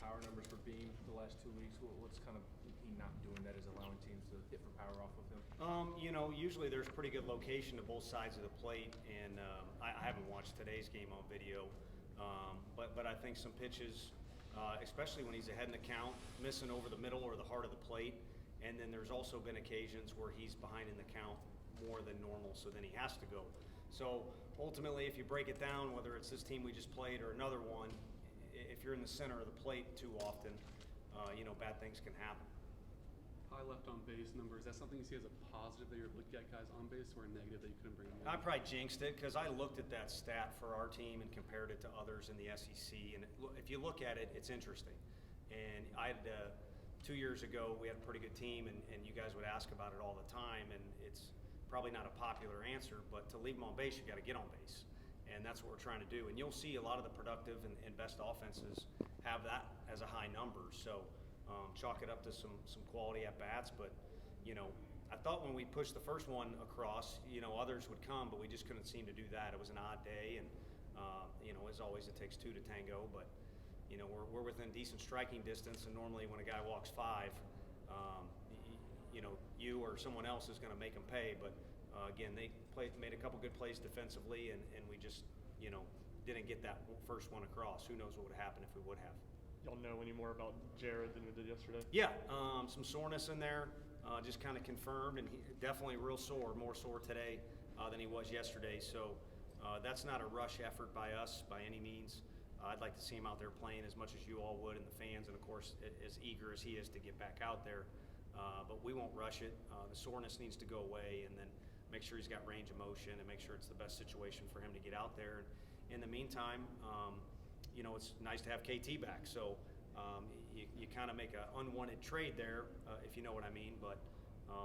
power numbers for Beam the last 2 weeks? What's kind of he not doing that is allowing teams to hit for power off of him? Usually there's pretty good location to both sides of the plate, and I haven't watched today's game on video, but I think some pitches, especially when he's ahead in the count, missing over the middle or the heart of the plate, and then there's also been occasions where he's behind in the count more than normal, so then he has to go. So ultimately, if you break it down, whether it's this team we just played or another one, if you're in the center of the plate too often, bad things can happen. High left on base number, is that something you see as a positive that you're looking at guys on base, or a negative that you couldn't bring them in? I probably jinxed it because I looked at that stat for our team and compared it to others in the SEC. And if you look at it, it's interesting. And I had 2 years ago, we had a pretty good team, and you guys would ask about it all the time. And it's probably not a popular answer, but to leave them on base, you got to get on base. And that's what we're trying to do. And you'll see a lot of the productive and best offenses have that as a high number. So chalk it up to some quality at bats. But, I thought when we pushed the first one across, others would come, but we just couldn't seem to do that. It was an odd day. And, as always, it takes two to tango. But, we're within decent striking distance. And normally when a guy walks five, you or someone else is going to make them pay. But again, they made a couple good plays defensively, and we just didn't get that first one across. Who knows what would happen if we would have. Y'all know any more about Jared than you did yesterday? Yeah, some soreness in there, just kind of confirmed, and he definitely real sore, more sore today than he was yesterday. So that's not a rush effort by us by any means. I'd like to see him out there playing as much as you all would, and the fans, and of course as eager as he is to get back out there. But we won't rush it. The soreness needs to go away, and then make sure he's got range of motion and make sure it's the best situation for him to get out there. And in the meantime, it's nice to have KT back. So you kind of make an unwanted trade there, if you know what I mean. But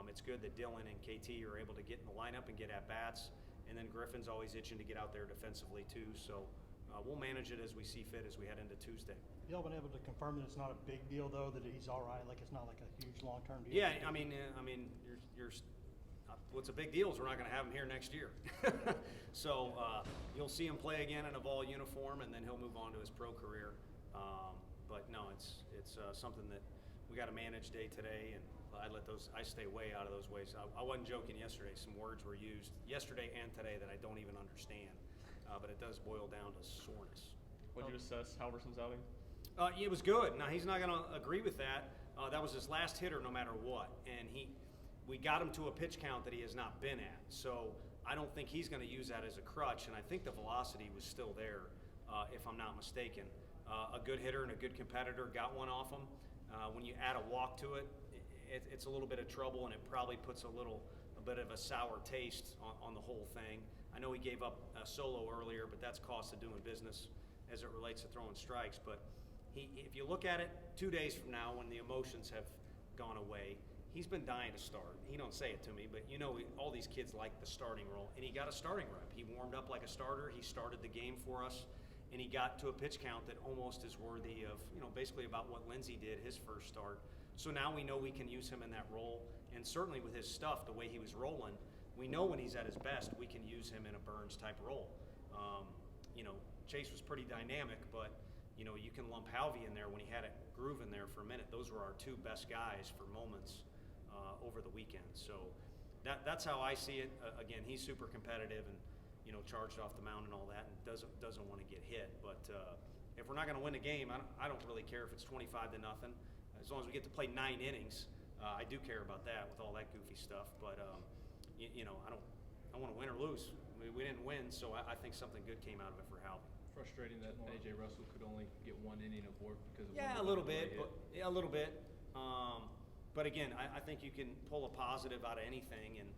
it's good that Dylan and KT are able to get in the lineup and get at bats. And then Griffin's always itching to get out there defensively too. So we'll manage it as we see fit as we head into Tuesday. Y'all been able to confirm that it's not a big deal, though, that he's all right? Like, it's not like a huge long-term deal? Yeah, I mean, what's a big deal is we're not going to have him here next year. So you'll see him play again in a Vol uniform, and then he'll move on to his pro career. But no, it's something that we got to manage day to day, and I stay way out of those ways. I wasn't joking yesterday. Some words were used yesterday and today that I don't even understand, but it does boil down to soreness. What did you assess Halverson's outing? It was good. Now, he's not going to agree with that. That was his last hitter no matter what, and we got him to a pitch count that he has not been at. So I don't think he's going to use that as a crutch, and I think the velocity was still there, if I'm not mistaken. A good hitter and a good competitor got one off him. When you add a walk to it, it's a little bit of trouble, and it probably puts a bit of a sour taste on the whole thing. I know he gave up a solo earlier, but that's cost of doing business as it relates to throwing strikes. But if you look at it 2 days from now when the emotions have gone away, he's been dying to start. He don't say it to me, but all these kids like the starting role, and he got a starting rep. He warmed up like a starter. He started the game for us, and he got to a pitch count that almost is worthy of, basically about what Lindsey did his first start. So now we know we can use him in that role, and certainly with his stuff, the way he was rolling, we know when he's at his best, we can use him in a Burns-type role. Chase was pretty dynamic, but you can lump Halvey in there when he had a groove in there for a minute. Those were our two best guys for moments over the weekend. So that's how I see it. Again, he's super competitive and charged off the mound and all that, and doesn't want to get hit. But if we're not going to win the game, I don't really care if it's 25-0. As long as we get to play 9 innings, I do care about that with all that goofy stuff. But I want to win or lose. We didn't win, so I think something good came out of it for Halvey. Frustrating that A.J. Russell could only get 1 inning of work because of a little bit. But again, I think you can pull a positive out of anything, and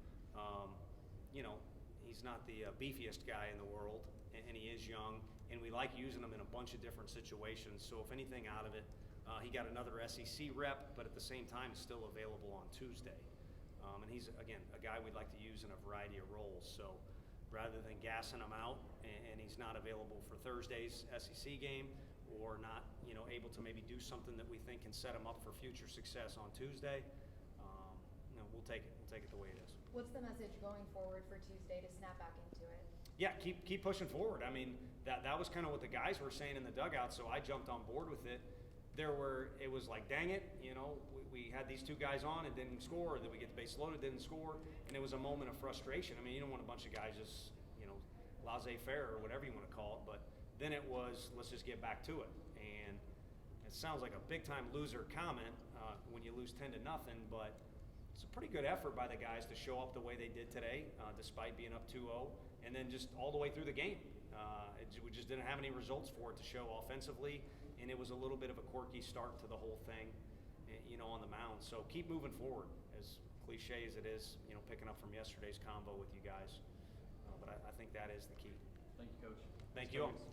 he's not the beefiest guy in the world, and he is young, and we like using him in a bunch of different situations. So if anything out of it, he got another SEC rep, but at the same time is still available on Tuesday. And he's, again, a guy we'd like to use in a variety of roles. So rather than gassing him out and he's not available for Thursday's SEC game, or not able to maybe do something that we think can set him up for future success on Tuesday, we'll take it the way it is. What's the message going forward for Tuesday to snap back into it? Yeah, keep pushing forward. I mean, that was kind of what the guys were saying in the dugout, so I jumped on board with it. it was like, dang it, we had these two guys on and didn't score, then we get the base loaded, didn't score, and it was a moment of frustration. I mean, you don't want a bunch of guys just, laissez-faire or whatever you want to call it, but then it was, let's just get back to it. And it sounds like a big-time loser comment when you lose 10-0, but it's a pretty good effort by the guys to show up the way they did today, despite being up 2-0, and then just all the way through the game. We just didn't have any results for it to show offensively, and it was a little bit of a quirky start to the whole thing, on the mound. So keep moving forward, as cliche as it is, picking up from yesterday's combo with you guys. But I think that is the key. Thank you, Coach. Thank you all.